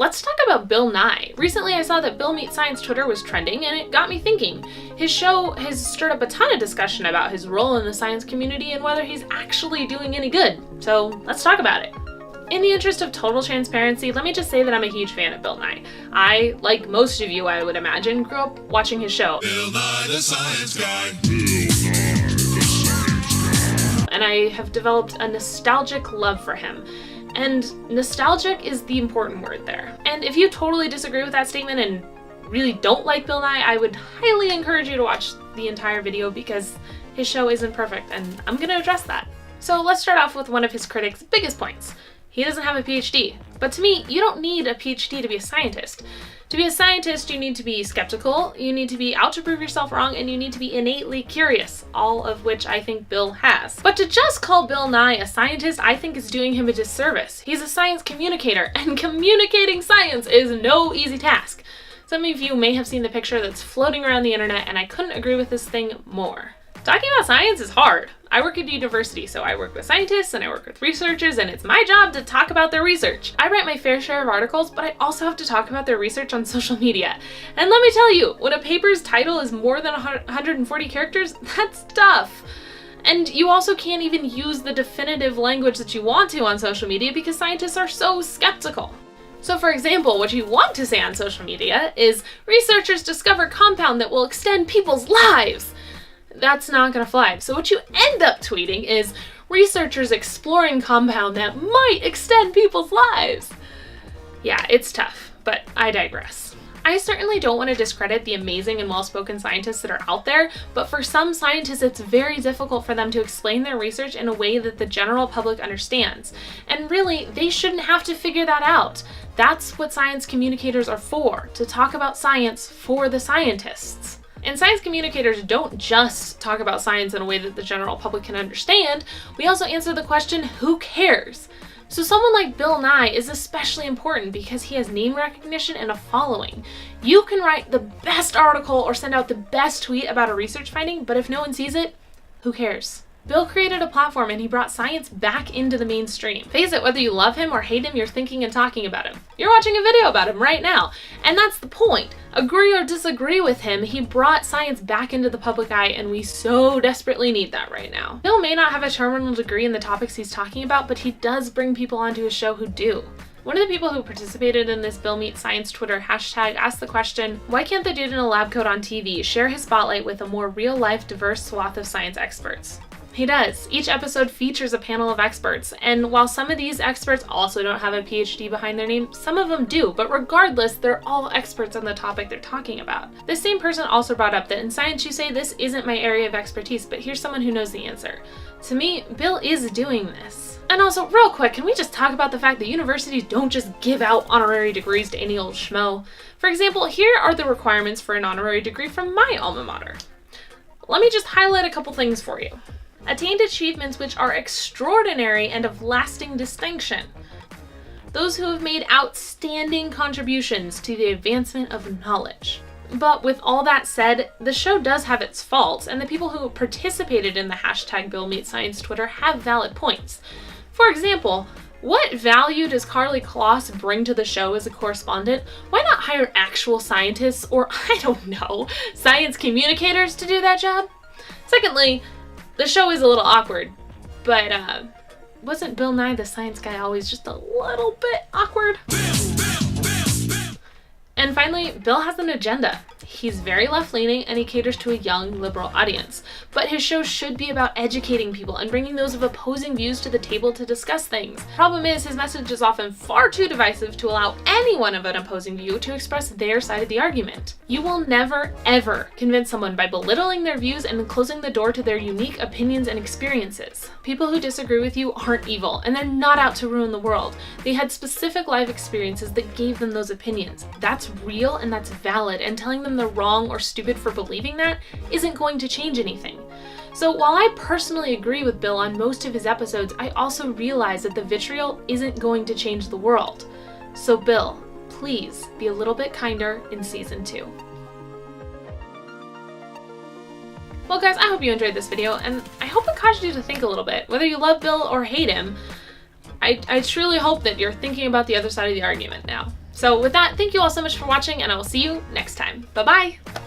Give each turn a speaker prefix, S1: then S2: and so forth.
S1: Let's talk about Bill Nye. Recently I saw that Bill Meets Science Twitter was trending, and it got me thinking. His show has stirred up a ton of discussion about his role in the science community and whether he's actually doing any good. So let's talk about it. In the interest of total transparency, let me just say that I'm a huge fan of Bill Nye. I, like most of you I would imagine, grew up watching his show.
S2: Bill Nye the Science Guy.
S1: And I have developed a nostalgic love for him. And nostalgic is the important word there. And if you totally disagree with that statement and really don't like Bill Nye, I would highly encourage you to watch the entire video because his show isn't perfect, and I'm gonna address that. So let's start off with one of his critics' biggest points. He doesn't have a PhD. But to me, you don't need a PhD to be a scientist. To be a scientist, you need to be skeptical, you need to be out to prove yourself wrong, and you need to be innately curious, all of which I think Bill has. But to just call Bill Nye a scientist, I think is doing him a disservice. He's a science communicator, and communicating science is no easy task. Some of you may have seen the picture that's floating around the internet, and I couldn't agree with this thing more. Talking about science is hard. I work at university, so I work with scientists and I work with researchers, and it's my job to talk about their research. I write my fair share of articles, but I also have to talk about their research on social media. And let me tell you, when a paper's title is more than 140 characters, that's tough. And you also can't even use the definitive language that you want to on social media because scientists are so skeptical. So for example, what you want to say on social media is, researchers discover compound that will extend people's lives. That's not gonna fly. So what you end up tweeting is, researchers exploring compound that might extend people's lives. Yeah, it's tough, but I digress. I certainly don't want to discredit the amazing and well-spoken scientists that are out there, but for some scientists it's very difficult for them to explain their research in a way that the general public understands. And really, they shouldn't have to figure that out. That's what science communicators are for, to talk about science for the scientists. And science communicators don't just talk about science in a way that the general public can understand, we also answer the question, who cares? So someone like Bill Nye is especially important because he has name recognition and a following. You can write the best article or send out the best tweet about a research finding, but if no one sees it, who cares? Bill created a platform and he brought science back into the mainstream. Face it, whether you love him or hate him, you're thinking and talking about him. You're watching a video about him right now. And that's the point. Agree or disagree with him, he brought science back into the public eye, and we so desperately need that right now. Bill may not have a terminal degree in the topics he's talking about, but he does bring people onto his show who do. One of the people who participated in this Bill Meets Science Twitter hashtag asked the question, why can't the dude in a lab coat on TV share his spotlight with a more real-life, diverse swath of science experts? He does. Each episode features a panel of experts, and while some of these experts also don't have a PhD behind their name, some of them do, but regardless, they're all experts on the topic they're talking about. This same person also brought up that in science you say, this isn't my area of expertise, but here's someone who knows the answer. To me, Bill is doing this. And also, real quick, can we just talk about the fact that universities don't just give out honorary degrees to any old schmo? For example, here are the requirements for an honorary degree from my alma mater. Let me just highlight a couple things for you. Attained achievements which are extraordinary and of lasting distinction. Those who have made outstanding contributions to the advancement of knowledge. But with all that said, the show does have its faults, and the people who participated in the hashtag Bill Meets Science Twitter have valid points. For example, what value does Carly Kloss bring to the show as a correspondent? Why not hire actual scientists or, I don't know, science communicators to do that job? Secondly, the show is a little awkward, but wasn't Bill Nye the Science Guy always just a little bit awkward? And finally, Bill has an agenda. He's very left-leaning and he caters to a young liberal audience. But his show should be about educating people and bringing those of opposing views to the table to discuss things. Problem is, his message is often far too divisive to allow anyone of an opposing view to express their side of the argument. You will never, ever convince someone by belittling their views and closing the door to their unique opinions and experiences. People who disagree with you aren't evil, and they're not out to ruin the world. They had specific life experiences that gave them those opinions. That's real and that's valid, and telling them they're wrong or stupid for believing that isn't going to change anything. So while I personally agree with Bill on most of his episodes, I also realize that the vitriol isn't going to change the world. So Bill, please be a little bit kinder in season 2. Well guys, I hope you enjoyed this video, and I hope it caused you to think a little bit. Whether you love Bill or hate him, I truly hope that you're thinking about the other side of the argument now. So with that, thank you all so much for watching, and I will see you next time. Bye-bye!